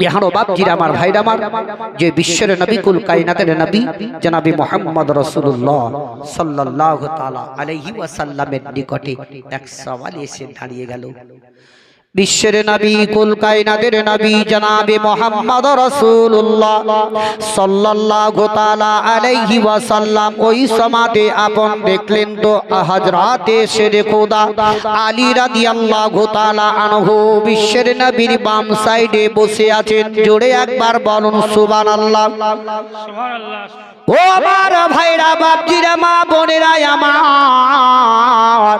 এখানো বাপজিরা আমার ভাইরা আমার, যে বিশ্বের নবী কুল কায়নাতের নবী জনাবে মুহাম্মদ রাসূলুল্লাহ সাল্লাল্লাহু তাআলা আলাইহি ওয়াসাল্লামের নিকটে এক সওয়াল এসে দাঁড়িয়ে গেল। বিশ্বের নবী কুল কায়নাতের নবী জনাবে মুহাম্মদ রাসূলুল্লাহ সাল্লাল্লাহু তাআলা আলাইহি ওয়াসাল্লাম ওই সমাতে আপন দেখলেন তো হযরতে শেরে খোদা আলী রাদিয়াল্লাহু তাআলা আনহু বিশ্বের নবীর বাম সাইডে বসে আছেন। জোরে একবার বলুন সুবহানাল্লাহ। সুবহানাল্লাহ। ও আমার ভাইরা বাপজিরা মা বোনেরা আমার,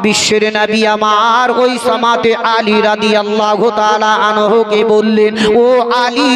বিশ্বের নবী আমার ওই সমাতে আলী রাদিয়াল্লাহু তাআলা আনহুকে বললেন, ও আলী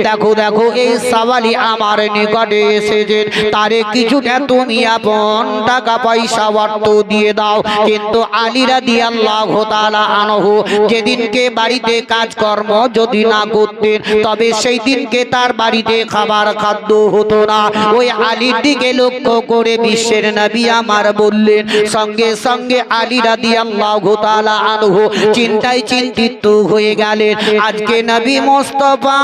দেখো দেখো এই সওয়ালি আমার নিকটে এসেছে, তারে কিছুটা তুমি আপন টাকা পয়সা অর্থ দিয়ে দাও। কিন্তু আলী রাদিয়াল্লাহু তাআলা আনহু যেদিনকে বাড়িতে কাজকর্ম যদি না করতেন তবে সেই দিনকে তার বাড়িতে খাবার খাদ্য হতো না। ওই আলীর দিকে লক্ষ্য করে বিশ্বের নবী আমার বললেন, সঙ্গে সঙ্গে আলী রাদিয়াল্লাহু তাআলা আনহু চিন্তায় চিন্তিত হয়ে গেলেন। আজকে নবী মুস্তাফা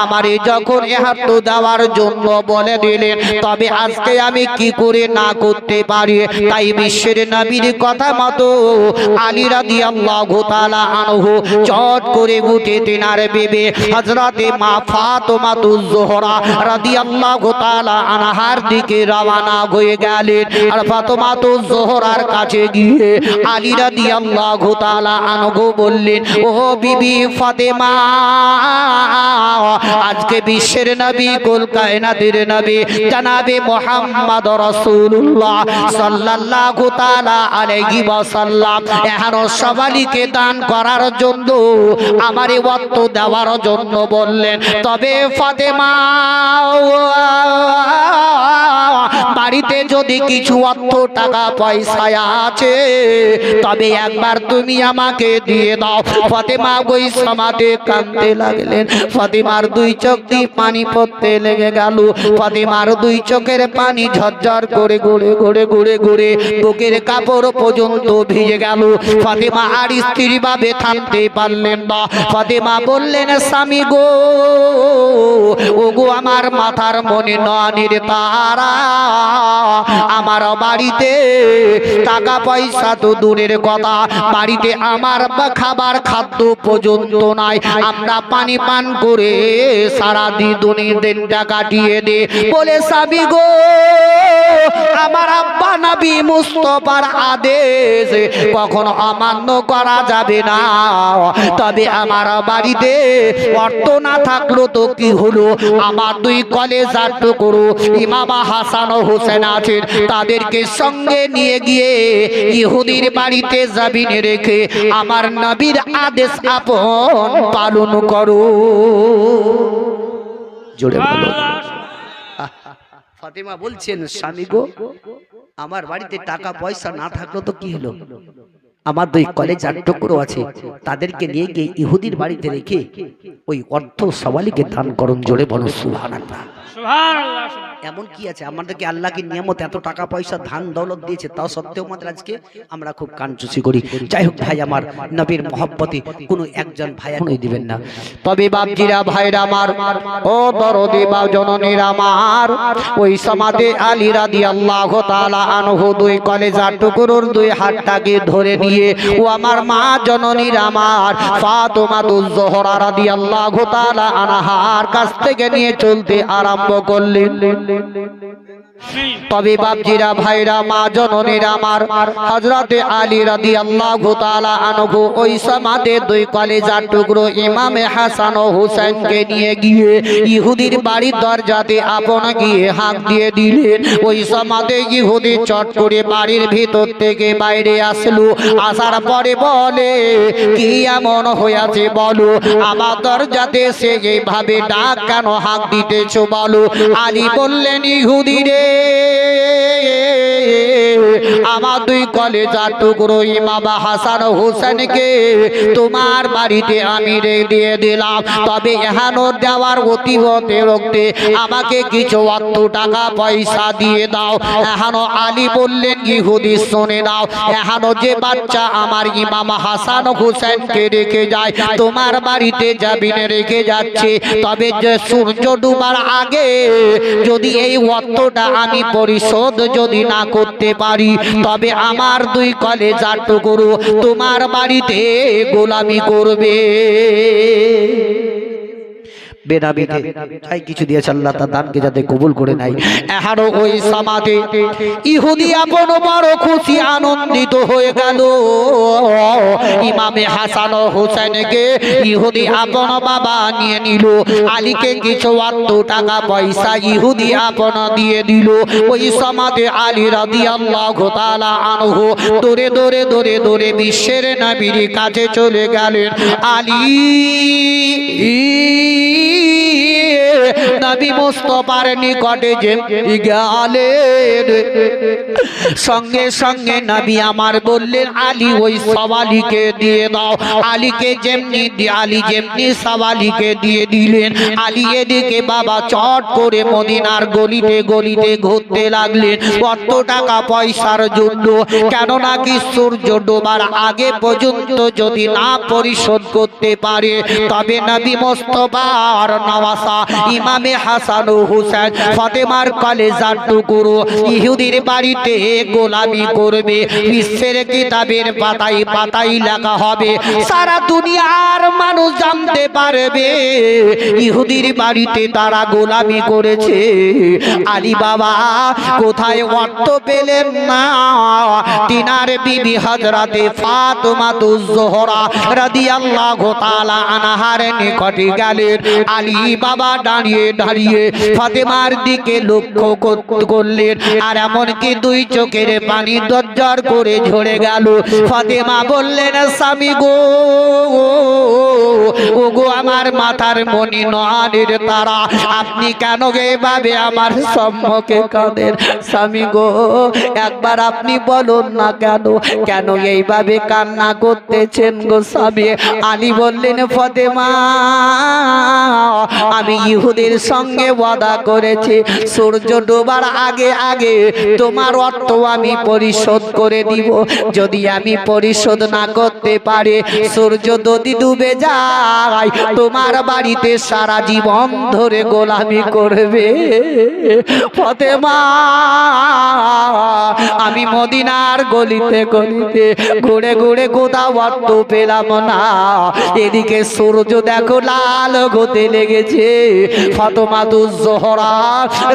আমারে যখন হাত দেওয়ার জন্য বলে দিলেন, তবে আজকে আমি কি করে না করতে পারি। তাই বিশ্বের নবীর কথা মতো আলী রাদিয়াল্লাহু তাআলা আনহু চট করে উঠে তিনার বিবি হযরতে মা ফাতেমাতুজ জোহরা রাদিয়াল্লাহু তাআলা আনহার দিকে রওনা হয়ে গেলেন। আর ফাতেমাতুজ জোহরার কাছে গিয়ে আলী রাদিয়াল্লাহু তাআলা আনহু বললেন, ও বিবি ফাতেমা, আজকে বিশ্বের নবী কুল কায়নাতের নবী জনাবে মুহাম্মদ রাসূলুল্লাহ সাল্লাল্লাহু তাআলা আলাইহি ওয়াসাল্লাম এখানো সবাইকে দান করার জন্য আমারে অর্থ দেওয়ার জন্য বললেন। তবে ফাতেমা, বাড়িতে যদি কিছু অর্থ টাকা পয়সা আছে তবে একবার তুমি আমাকে দিয়ে দাও। ফাতেমা ওই সমাতে কাঁদতে লাগলেন। ফাতেমার দুই চোখ দিয়ে পানি পড়তে লেগে গেল। ফাতেমার দুই চোখের পানি ঝরঝর করে গড়ে গড়ে গড়ে গড়ে বুকের কাপড় পর্যন্ত ভিজে গেল। ফাতেমা আর স্থির ভাবে থামতে পারলেন না। ফাতেমা বললেন, স্বামী গো, ও গো আমার মাথার মনে নয়নের তারা, আমার বাড়িতে টাকা পয়সা তো দূরের কথা, বাড়িতে আমার খাবার খাদ্য পর্যন্ত নাই। আমরা পানি পান করে সারা দিনটা কাটিয়ে দে। বলে, স্বামী গো, আমার আব্বা নবী মুস্তাফার আদেশ কখনো অমান্য করা যাবে না। তবে আমার বাড়িতে অর্থ না থাকলো তো কি হলো, আমার দুই কলেজার টুকরো ইমাম হাসান ও হোসেন আছেন, তাদেরকে সঙ্গে নিয়ে গিয়ে ইহুদির বাড়িতে জামিনে রেখে আমার নবীর আদেশ আপন পালন করো। জোরে বলো। ফাতেমা বলছেন, স্বামী গো, আমার বাড়িতে টাকা পয়সা না থাকলো তো কি হলো, আমার দুই কলেজার টুকরো আছে, তাদেরকে নিয়ে গিয়ে ইহুদির বাড়িতে রেখে ওই অর্থ সওয়ালিকে দান করুন। জোরে বলো সুবহানাল্লাহ। সুবহানাল্লাহ। এমন কি আছে আমাদেরকে আল্লাহকে নিয়ামত এত টাকা পয়সা ধান দৌলত দিয়েছে, তাও সত্ত্বেও আমাদের আজকে আমরা খুব কানচুসি করি। যাই হোক ভাই আমার, নবীর মহব্বতে কোনো একজন ভাই এখনই দিবেন না। তবে বাপজিরা ভাইরা আমার, ও দরদি বা জননীর আমার, ওই সমাতে আলী রাদিয়াল্লাহু তাআলা আনহু দুই কলেজার টুকরোর দুই হাতটাকে ধরে নিয়ে ও আমার মা জননীর আমার ফাতেমাতুজ জোহরা রাদিয়াল্লাহু তাআলা আনহার কাছ থেকে নিয়ে চলতে আরম্ভ করলেন। তবে বাপজিরা ভাইরা মা জননীরা আমার, হযরতে আলী রাদিয়াল্লাহু তাআলা আনহু ওই সমাতে দুই কলেজার টুকরো ইমামে হাসান ও হুসাইনকে নিয়ে গিয়ে ইহুদির বাড়ির দরজাতে আপন গিয়ে হাঁক দিয়ে দিলেন। ওই সমাতে ইহুদি চট করে বাড়ির ভিতর থেকে বাইরে আসলো। আসার পরে বলে, কি এমন হয়েছে বলো, আমার দরজাতে সে এইভাবে ডাক কেন হাঁক দিতেছো বলো। আলী বললেন, ইহুদি রে, আমার দুই কলেজার টুকরো ইমাম হাসান হোসেনকে তোমার বাড়িতে আমি দিয়ে দিলাম, তবে এহানো দেওয়ার অতিবতে রক্তে আমাকে কিছু অর্থ টাকা পয়সা দিয়ে দাও। এহানো আলী বললেন ইহুদি শুনে নাও, এহানো যে বাচ্চা আমার ইমাম হাসান হোসেনকে রেখে যায় তোমার বাড়িতে জামিনে রেখে যাচ্ছে, তবে যে সূর্য ডুবার আগে যদি এই অর্থটা আমি পরিশোধ যদি না করতে পারি, তবে আমার দুই কলেজার টুকরো তোমার বাড়িতে গোলামি করবে। বেনাবিকে তাই কিছু দিয়েছে আল্লাহ তার দানকে যাতে কবুল করে নাই। এহারো ওই সমাজে ইহুদি আপন বড় খুশি আনন্দিত হয়ে গেল। ইমামে হাসান ও হোসেনকে ইহুদি আপন বাবা নিয়ে নিল, আলীকে কিছু অর্থ টাকা পয়সা ইহুদি আপন দিয়ে দিল। ওই সমাজে আলী রাদিয়াল্লাহু তাআলা আনহু দৌড়ে দৌড়ে দৌড়ে দৌড়ে বিশ্বের নবীর কাছে চলে গেলেন। আলী নবী মুস্তাফার নিকটে যে গেলেন, সঙ্গে সঙ্গে নবী আমার বললেন আলী ওই সওয়ালিকে দিয়ে দাও। আলীকে যেমনি আলী যেমনি সওয়ালিকে দিয়ে দিলেন, আলী এদিকে বাবা চট করে মদিনার গলিতে গলিতে ঘুরতে লাগলেন কত টাকা পয়সার জন্য। কেননা কি সূর্য ডোবার আগে পর্যন্ত যদি না পরিশোধ করতে পারে, তবে নবী মুস্তাফার নওয়াসা ইমামে হাসান ও হোসেন ফাতেমার কলেজার টুকরো ইহুদির বাড়িতে গোলামি করবে। বিশ্বের কিতাবের পাতায় পাতায় লেখা হবে, সারা দুনিয়ার মানুষ জানতে পারবে ইহুদির বাড়িতে তারা গোলামি করেছে। আলী বাবা কোথায় অর্থ পেলেন না, তিনার বিবি হযরতে ফাতেমাতুজ জোহরা রাদিয়াল্লাহু তাআলা আনহার নিকটে গেলেন। আলী বাবা দাঁড়িয়ে দাঁড়িয়ে ফাতেমার দিকে লক্ষ্য করলেন, আর এমনকি দুই চোখের পানি দরজর করে ঝরে গেল। ফাতেমা বললেন স্বামী গো, ও গো আমার মাথার মনি নয়নের তারা, আপনি কেন এভাবে আমার সম্মুখে কাঁদেন? স্বামী গো একবার আপনি বলুন না কেন কেন এইভাবে কান্না করতেছেন গো স্বামী? আলী বললেন ফাতেমা, আমি ইহুদের সঙ্গে ওয়াদা করেছি সূর্য ডোবার আগে আগে তোমার অর্থ আমি পরিশোধ করে দিব। যদি আমি পরিশোধ না করতে পারি, সূর্য যদি ডুবে যায় তোমার বাড়িতে সারা জীবন ধরে গোলামি করবে। ফাতেমা আমি মদিনার গলিতে গলিতে ঘুরে ঘুরে কোথাও অর্থ পেলাম না, এদিকে সূর্য দেখো লাল হতে লেগেছে। ফাতেমাতুজ জোহরা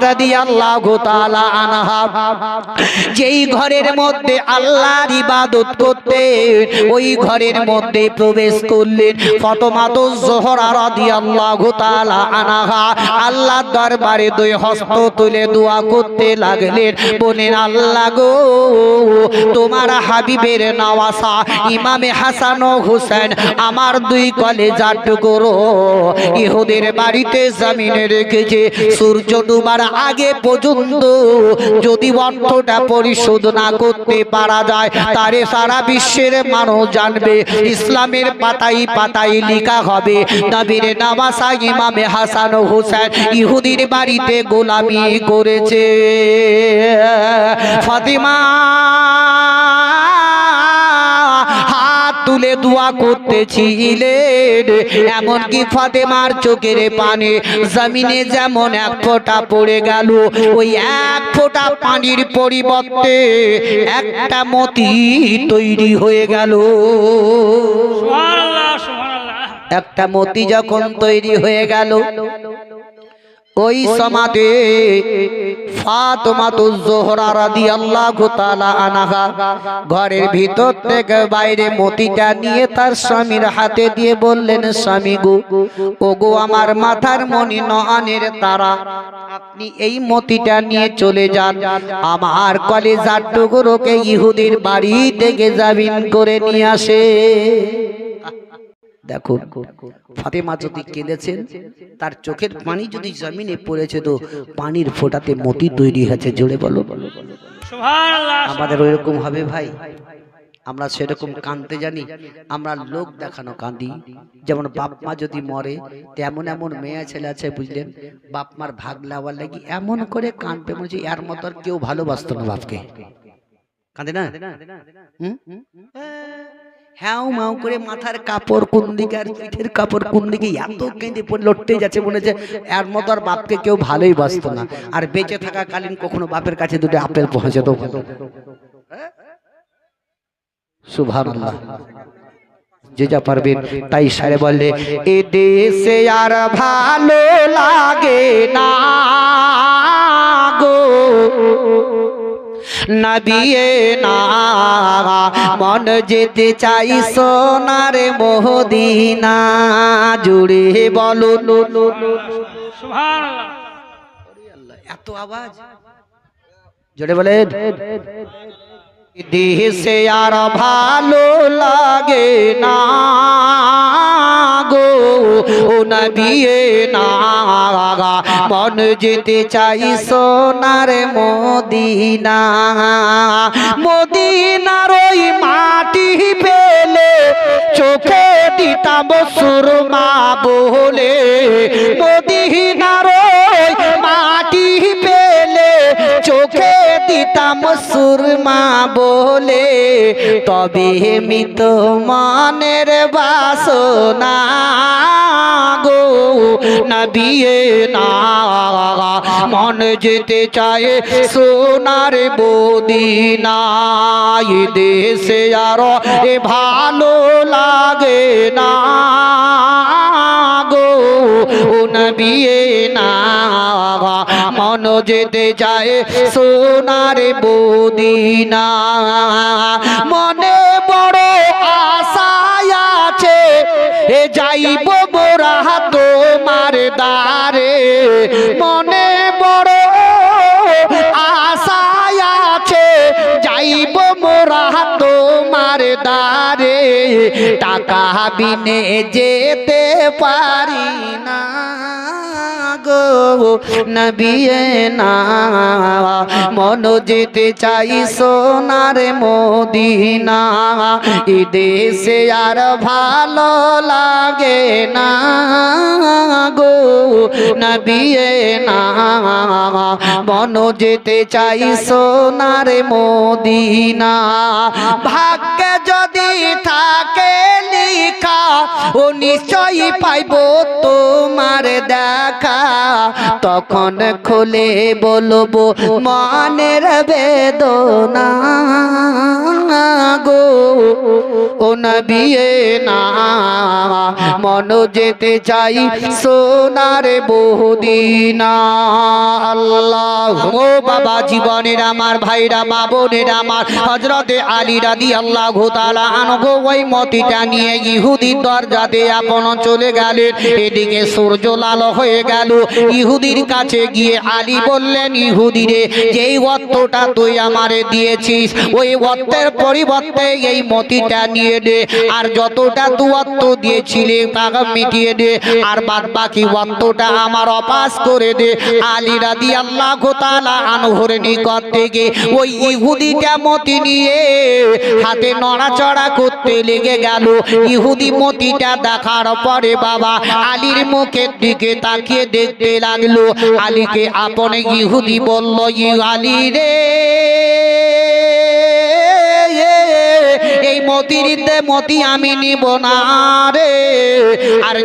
রাদিয়াল্লাহু তাআলা আনহা যেই ঘরের মধ্যে আল্লাহর ইবাদত করতে, ওই ঘরের মধ্যে প্রবেশ করলেন ফাতেমাতুজ জোহরা রাদিয়াল্লাহু তাআলা আনহা। আল্লাহর দরবারে দুই হস্ত তুলে দোয়া করতে লাগলেন, বলেন আল্লাহ গো তোমার হাবিবের নওয়াসা ইমামে হাসান ও হোসেন আমার দুই কলেজার টুকরো ইহুদের বাড়িতে জামিনে রেখেছে, সূর্য ডুবার আগে পর্যন্ত যদি অর্থটা পরিশোধ না করতে পারা যায়, তারে সারা বিশ্বের মানুষ জানবে, ইসলামের পাতায় পাতায় লেখা হবে নবীর নওয়াসা ইমামে হাসান ও হোসেন ইহুদির বাড়িতে গোলামি করেছে। ফাতেমা হাত তুলে দোয়া করতেছিলেন, এমনকি ফাতেমার চোখের পানি জমিনে যেমন এক ফোঁটা পড়ে গেল, ওই এক ফোঁটা পানির পরিবর্তে একটা মতি তৈরি হয়ে গেল। একটা মতি যখন তৈরি হয়ে গেল, ওই সমাজে ফাতেমাতুজ জোহরা রাদিয়াল্লাহু তাআলা আনহা ঘরের ভিতর থেকে বাইরে মতিটা নিয়ে তার স্বামীর হাতে দিয়ে বললেন, স্বামী গো, ও গো আমার মাথার মনি নয়নের তারা, আপনি এই মতিটা নিয়ে চলে যান, আমার কলেজার টুকরোকে ইহুদির বাড়ি থেকে জামিন করে নিয়ে আসে। দেখো ফাতেমা যদি কেঁদেছেন, তার চোখের পানি যদি জমিনে পড়েছে, তো পানির ফোঁটাতে মতি তৈরি হয়েছে। জোরে বলো। আমাদের ওইরকম হবে ভাই? আমরা সেরকম কাঁদতে জানি? আমরা লোক দেখানো কাঁদি। যেমন বাপ মা যদি মরে, তেমন এমন মেয়ে ছেলে আছে বুঝলেন, বাপ মার ভাগ নেওয়ার লাগি এমন করে কাঁদবে মনে হচ্ছে এর মতো আর কেউ ভালোবাসতো না বাপকে। কাঁদে না? হ্যাঁ মাও করে মাথার কাপড় কোন দিকে আর পিঠের কাপড় কোন দিকে এত কেঁদে পড়ে লড়তে যাচ্ছে মনে হচ্ছে এর মতো আর বাপকে কেউ ভালোই বাসতো না। আর বেঁচে থাকাকালীন কখনো বাপের কাছে দুটো আপেল পৌঁছে দেবো। সুবহানাল্লাহ। যে যা পারবেন তাই সারে বললে এ দেশে আর ভালো লাগে না গো নবিয়ে না, মন যেতে চাই সোনার মদিনা। জুড়ে বলো সুবহানাল্লাহ। এত আওয়াজ জোরে বলেন। দেশে আর ভালো লাগে না গো নবিয়ে না, মন যেতে চাই সোনার মদিনা। মদিনার ওই মাটি পেলে চোখে দিতাম সুরমা বলে, মদিনার ওই মাটি পেলে চোখে দিতাম সুরমা বলে, তবে মিত মনের বাসনা গো নবিয়ে না, মন যেতে চায় সোনার মদিনা। দেশে আর ভালো লাগে না গো নবিয়ে না, মন যেতে চায় সোনার মদিনা। মনে বড় আশা আছে যাইব মোরা তোমার দ্বারে, মনে বড় আশা আছে যাইব মোরা তোমার দ্বারে, টাকা বিনে যেতে পারি না গো নবিয়ে না, মন যেতে চাই সোনার মদিনা। এ দেশে আর ভালো লাগে না গো নবিয়ে না, মন যেতে চাই সোনার মদিনা। ভাগ্যে যদি থাকে লিখা ও নিশ্চয়ই পাইব তোমার দেখা, তখন খুলে বলবো মনের বেদনা গো ও নবিয়ে না, মন যেতে চাই সোনার মদিনা। আল্লাহ ও বাবা জীবনের আমার ভাইরা মা বোনের আমার, হযরতে আলী রাদিয়াল্লাহু তাআলা আনহু ওই মতিটা নিয়ে ইহুদির দরজাতে আপন চলে গেলেন। এদিকে সূর্য লাল হয়ে গেল। ইহুদির কাছে গিয়ে আলী বললেন, ইহুদি রে, যেই অর্থটা তুই আমারে দিয়েছিস ওই অর্থের পরিবর্তে এই মতিটা নিয়ে নে, আর যতটা তুই অর্থ দিয়েছিলি তা মিটিয়ে দে, আর বাদ বাকি অর্থটা আমার অপাস করে দে। আলী রাদিয়াল্লাহু তাআলা আনহুর নিকট থেকে ওই ইহুদিটা মতি নিয়ে হাতে নড়াচড়া করতে লেগে গেল। ইহুদি মতিটা দেখার পরে বাবা আলীর মুখের দিকে তাকিয়ে দেখতে লাগলো। আলীকে আপন ইহুদি বলল, আলী রে, এই মতি আমি নিব না রে, আর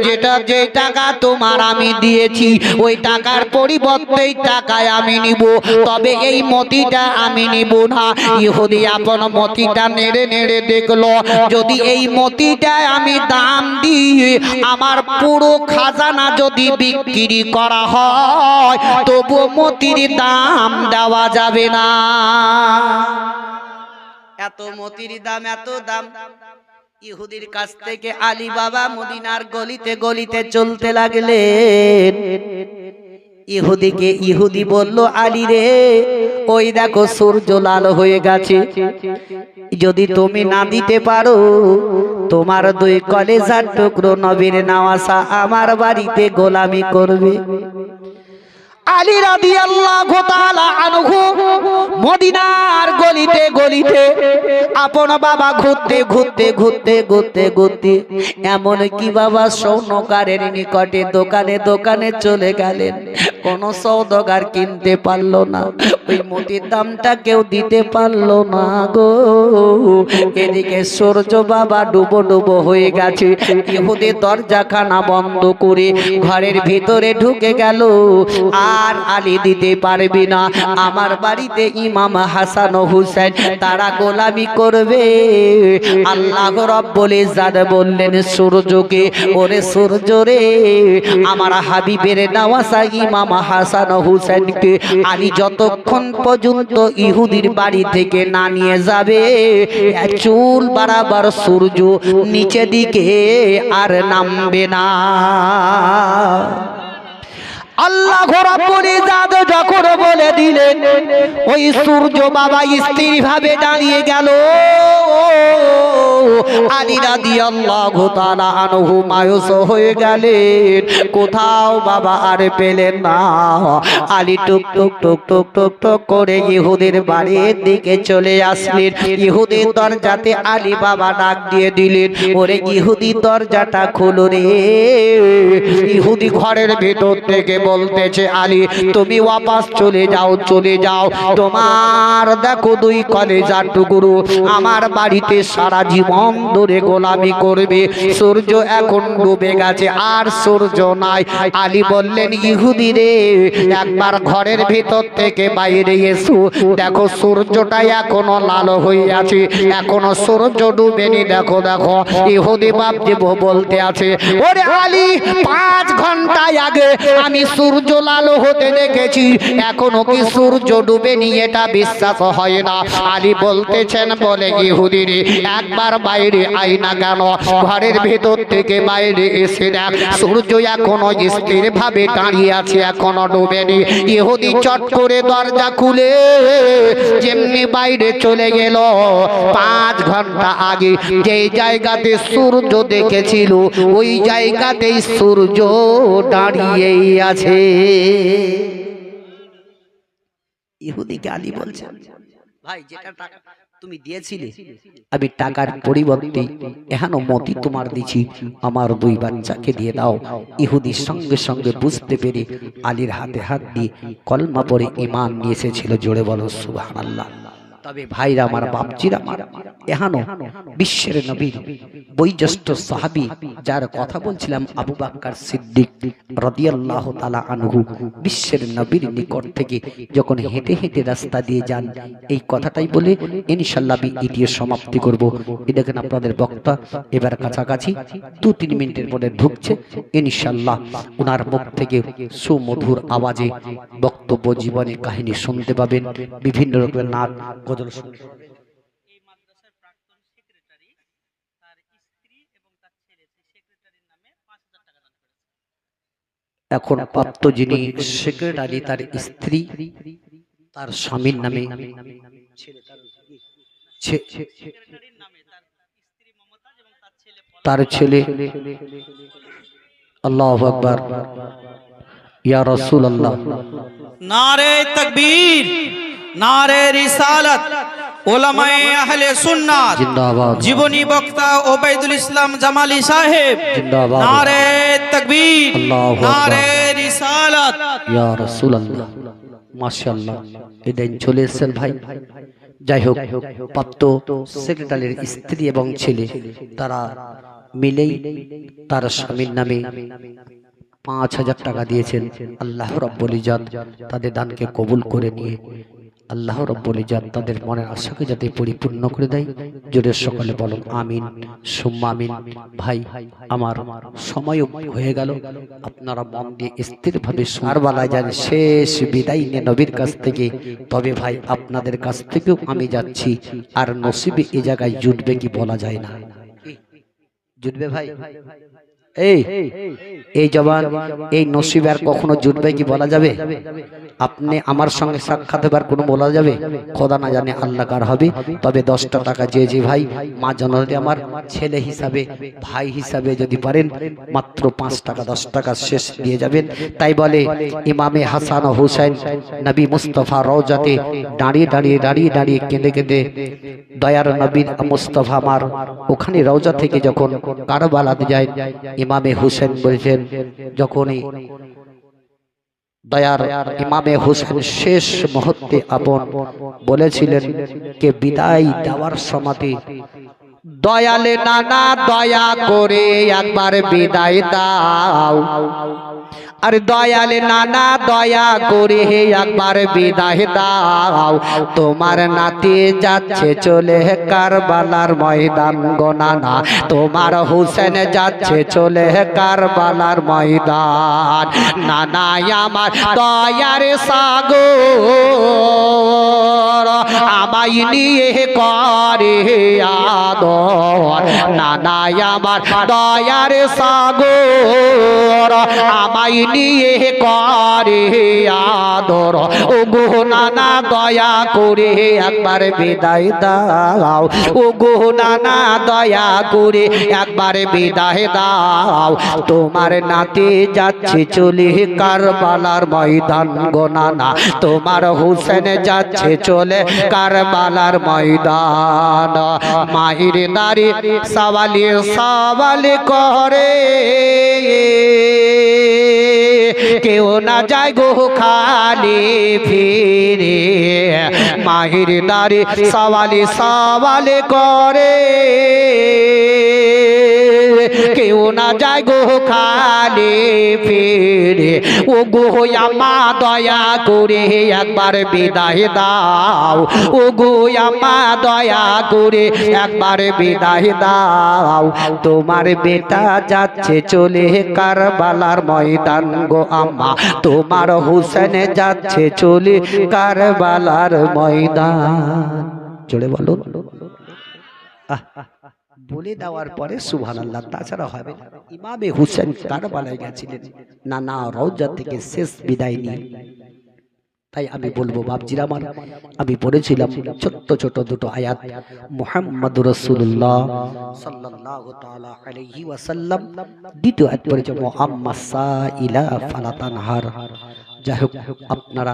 যে টাকা তোমার আমি দিয়েছি ওই টাকার পরিবর্তে টাকায় আমি নিব, তবে এই মতিটা আমি নিব না। ইহুদি আপন মতিটা নেড়ে নেড়ে দেখলো, যদি এই মতিটা আমি দাম দিয়ে আমার পুরো খাজানা যদি বিক্রি করা হয় তবু মতির দাম দেওয়া যাবে না। এত মতির দাম, এত দাম। ইহুদির কাছ থেকে আলী বাবা মদিনার গলিতে গলিতে চলতে লাগলেন। ইহুদি বলল, আলী রে, ওই দেখো সূর্য লাল হয়ে গেছে, যদি তুমি না দিতে পারো তোমার দুই কলেজার টুকরো নবীর নওয়াসা আমার বাড়িতে গোলামি করবে। আলী রাদিয়াল্লাহু তাআলা আনহু মদিনার গলিতে গলিতে আপন বাবা ঘুরতে ঘুরতে ঘুরতে ঘুরতে ঘুরতে এমন কি বাবা স্বর্ণকারের নিকটে দোকানে দোকানে চলে গেলেন। কোন সওদাগর কিনতে পারলো না, ওই মতির দামটা কেউ দিতে পারলো না গো। এদিকে সূর্য বাবা ডুবো ডুবো হয়ে গেছে। ইহুদি দরজাখানা বন্ধ করে ঘরের ভিতরে ঢুকে গেল। আর আলী দিতে পারবি না, আমার বাড়িতে ইমাম হাসান ও হুসেন তারা গোলামি করবে। আল্লাহ রাব্বুল ইজ্জত বললেন সূর্যকে, ওরে সূর্য রে, আমার হাবিবের নওয়াসা ইমাম হাসান ও হুসেনকে আলী যতক্ষণ পর্যন্ত ইহুদির বাড়ি থেকে না নিয়ে যাবে চুল বরাবর সূর্য নিচে দিকে আর নামবে না। আল্লাহ রাব্বুল ইজ্জত যখন বলে দিলেন, ওই সূর্য বাবা স্থির ভাবে দাঁড়িয়ে গেল। আলী রাদিয়াল্লাহু তাআলা আনহু মায়ুস হয়ে গেলেন, কোথাও বাবা আর পেলেন না। আলী টুক টুক টুক টুক টুক টুক করে ইহুদির বাড়ির দিকে চলে আসলেন। ইহুদির দরজাতে আলী বাবা ডাক দিয়ে দিলেন, ওরে ইহুদি দরজাটা খোলো রে। ইহুদি ঘরের ভিতর থেকে বলতেছে, আলী তুমি ওয়াপাস চলে যাও, চলে যাও, তোমার দেখো দুই কলেজার টুকরো আমার বাড়িতে সারা জীবন ধরে গোলামি করবে। সূর্য এখন ডুবে গেছে, আর সূর্য নাই। আলী বললেন, ইহুদি রে, একবার ঘরের ভিতর থেকে বাইরে এসো, দেখো সূর্যটা এখনো লাল হয়ে আছে, এখনো সূর্য ডুবেনি, দেখো দেখো। ইহুদি বাপ যে বলতে আছে, ওরে আলী 5 ঘন্টা আগে আমি সূর্য লাল হতে দেখেছি, এখনো কি সূর্য ডুবেনি? এটা বিশ্বাস হয় না। আলী বলতেছেন, বলে ইহুদি রে, একবার বাইরে আয়না কেন? ঘরের ভেতর থেকে বাইরে এসে দেখ, সূর্য এখনো স্থির ভাবে দাঁড়িয়ে আছে, এখনো ডুবেনি। ইহুদি চট করে দরজা খুলে যেমনি বাইরে চলে গেল। 5 ঘন্টা আগে যেই জায়গাতে সূর্য দেখেছিল ওই জায়গাতেই সূর্য দাঁড়িয়েই আছে। ইহুদিকে আলী বলছেন, ভাই যেটা টাকা তুমি দিয়েছিলে আমি টাকার পরিবর্তে এখনো মতি তোমার দিছি, আমার 2 বাচ্চাকে দিয়ে দাও। ইহুদি সঙ্গে সঙ্গে বুঝতে পেরে আলীর হাতে হাত দিয়ে কলমা পড়ে ঈমান নিয়ে এসেছিল। জোরে বলো সুবহানাল্লাহ। তবে ভাইরা আমার, বাপজিরা আমার, এখনো বিশ্বের নবীর বয়োজ্যেষ্ঠ সাহাবী যার কথা বলছিলাম, আবু বকর সিদ্দিক রাদিয়াল্লাহু তাআলা আনহু, বিশ্বের নবীর নিকট থেকে যখন হেঁটে হেঁটে রাস্তা দিয়ে যান, এই কথাটাই বলে ইনশাআল্লাহ ভিডিও সমাপ্তি করব। এই দেখেন আপনাদের বক্তা এবার কাছাকাছি 2-3 মিনিটের পরে ঢুকছে। ইনশাআল্লাহ ওনার মুখ থেকে সুমধুর আওয়াজে বক্তব্য, জীবনে কাহিনী শুনতে পাবেন, বিভিন্ন রকমের নাট গজল শুনতে পাবেন। এই মাদ্রাসার প্রাক্তন সেক্রেটারি, তার স্ত্রী এবং তার ছেলে, সেক্রেটারির নামে 5000 টাকা দান করেছে। এখন প্রাপ্ত যিনি সেক্রেটারি, তার স্ত্রী, তার স্বামীর নামে, তার ছেলে। আল্লাহু আকবার, ইয়া রাসূলুল্লাহ। নারে তাকবীর, নারে রিসালাত, উলামায়ে আহলে সুন্নাত জিন্দাবাদ। জীবনী বক্তা ওবাইদুল ইসলাম জামালি সাহেব জিন্দাবাদ। নারে তাকবীর, আল্লাহু আকবার, নারে রিসালাত, ইয়া রাসূলুল্লাহ। মাশাআল্লাহ, এদিন চলে এসেছেন ভাই। যাই হোক, প্রাপ্ত সেক্রেটারির স্ত্রী এবং ছেলে তারা মিলেই তার স্বামীর নামে 5000 টাকা দিয়েছেন। আল্লাহ রাব্বুল ইজ্জত তাদের দানকে কবুল করে নিয়ে আল্লাহ রাব্বুল ইজ্জত তাদের মনের আশাকে যাতে পরিপূর্ণ করে দেয়। জোরে সকলে বলুন আমিন সুম্মা আমিন। ভাই আমার সময়ও হয়ে গেল, আপনারা মন দিয়ে স্থিরভাবে কারবালায় যান, শেষ বিদায় নিয়ে নবীর কাছ থেকে। তবে ভাই আপনাদের কাছ থেকেও আমি যাচ্ছি, আর নসিবে এই জায়গায় জুটবে কি বলা যায় না। জুটবে ভাই? এই জবান এই নসিব আর কখনো জুটবে কি বলা যাবে? আপনি আমার সঙ্গে সাক্ষাৎ হবার কোনো বলা যাবে? খোদা না জানে আল্লাহ কার হবে। তবে 10টা টাকা যে ভাই মা জননী আমার ছেলে হিসাবে ভাই হিসাবে যদি পারেন মাত্র 5 টাকা 10 টাকা শেষ দিয়ে যাবেন। তাই বলে ইমামে হাসান ও হুসাইন নবী মুস্তাফা রওজাতে দাঁড়িয়ে দাঁড়িয়ে দাঁড়িয়ে দাঁড়িয়ে কেঁদে কেঁদে দয়ার নবী মুস্তাফা আমার ওখানে রওজা থেকে যখন কারবালাতে যায়, ইমামে হুসেন বলেছেন যখনই দয়ার ইমামে হুসেন শেষ মুহূর্তে আপন বলেছিলেন কে বিদায় দেওয়ার সময়তে, দয়ালে নানা দয়া করে একবার বিদায় দাও, আর দয়ালে নানা দয়া করে একবার বিদায় দাও, তোমার নাতি যাচ্ছে চলে কারবালার ময়দান গো নানা, তোমার হুসেন যাচ্ছে চলে কারবালার ময়দান। নানা আমার দয়ার সাগর আমায় নিয়ে করে আদর, নানা আমার দয়ার সাগর আমায় নিয়ে করে আদর, ও গো নানা দয়া করে একবার বিদায় দাও, ও গো নানা দয়া করে একবার বিদায় দাও, তোমার নাতি যাচ্ছে চলে কারবালার ময়দান গো নানা, তোমার হুসেন যাচ্ছে চলে কারবালার ময়দান। মাহির দাঁড়ি সওয়ালি সওয়ালি করে কেউ না যায় গো খালি ফিরে, মাহির দাঁড়ি সওয়ালি সওয়ালি করে কেউ না যায় গো খালি ফিরে, ও গো আমা দয়া করে একবার বিদায় দাও, ও গো আমা দয়া করে একবার বিদায় দাও, তোমার বেটা যাচ্ছে চলে কারবালার ময়দান গো আম্মা, তোমার হুসেন যাচ্ছে চলে কারবালার ময়দান। জোরে বলো। বলে দেওয়ার পরে সুবহানাল্লাহ, তাছাড়া হবে না। ইমামে হুসেন কারবালায় গেছিলেন নানা রওজা থেকে শেষ বিদায় নিয়ে। তাই আমি বলবো বাপজিরা আমার, আমি পড়েছিলাম ছোট্ট ছোট দুটো আয়াত, মুহাম্মাদুর রাসূলুল্লাহ সাল্লাল্লাহু তাআলা আলাইহি ওয়াসাল্লাম, দ্বিতীয় আয়াত পড়েছে মুহাম্মাদ সাইলা ফালা তানহার। যাই হোক, আপনারা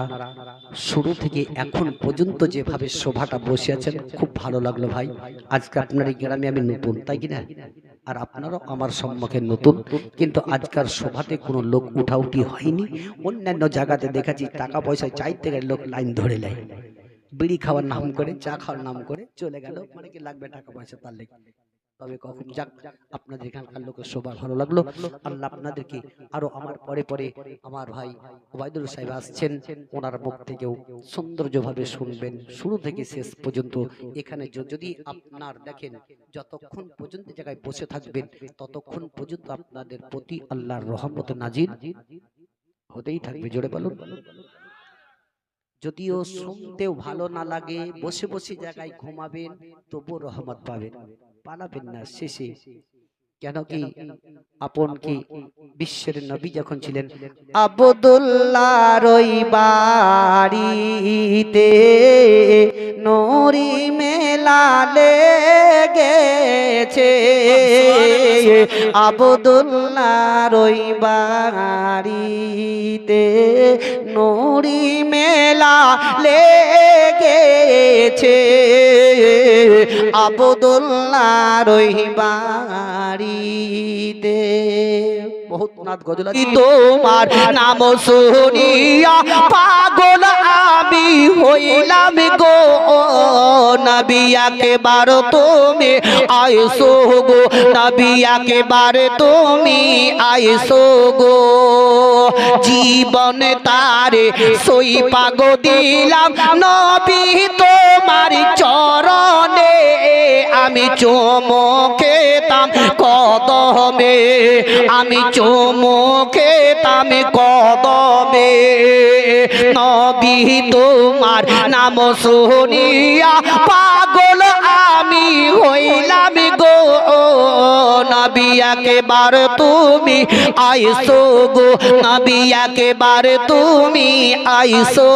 শুরু থেকে এখন পর্যন্ত যেভাবে সভাটা বসে আছেন খুব ভালো লাগলো ভাই। আজকে আপনার এই গ্রামে আমি নতুন, তাই কিনা? আর আপনারাও আমার সম্মুখে নতুন, কিন্তু আজকাল সভাতে কোনো লোক উঠাউঠি হয়নি। অন্যান্য জায়গাতে দেখেছি টাকা পয়সা চাইতে গেলে লোক লাইন ধরে নেয়, বিড়ি খাওয়ার নাম করে চা খাওয়ার নাম করে চলে গেল, মানে কি লাগবে টাকা পয়সা তার লেগে। তবে কখন যাক, আপনাদের এখানকার লোকের সবার ভালো লাগলো। আল্লাহ আপনাদেরকে আরো আমার পরে পরে আমার ভাই ওবায়দুল সাহেব আসছেন, ওনার মুখ থেকেও সৌন্দর্যভাবে শুনবেন শুরু থেকে শেষ পর্যন্ত। এখানে যদি আপনার দেখেন যতক্ষণ পর্যন্ত জায়গায় বসে থাকবেন ততক্ষণ পর্যন্ত আপনাদের প্রতি আল্লাহর রহমত নাজিল হতেই থাকবে। জোরে বলুন। যদিও শুনতেও ভালো না লাগে, বসে বসে জায়গায় ঘুমাবেন তবু রহমত পাবেন, পালাবেন না শেষে। কেন কি আপন কি বিশ্বের নবী যখন ছিলেন আব্দুল্লাহর ওই বাড়িতে নূরি মেলা লেগেছে, আব্দুল্লাহর ওই বাড়িতে নূরি মেলা লেগেছে, আব্দুল্লাহর ওই বাড়িতে বহুত নাত গজল আছে। তোমার নাম শুনিয়া পাগল আমি হইলাম গো নবী, একেবার তুমি আইসো গো নবী, একেবার তুমি আইসো গো, জীবন তারে সই পাগো দিলাম নবী তোমার চরণে, আমি চুমো খেতাম কদমে, আমি চুমো খেতাম কদমে, নবী তোমার নাম শুনিয়া পাগল আমি হইলাম গো নবী একবার তুমি আইসো গো, নবী একবার তুমি আইসো।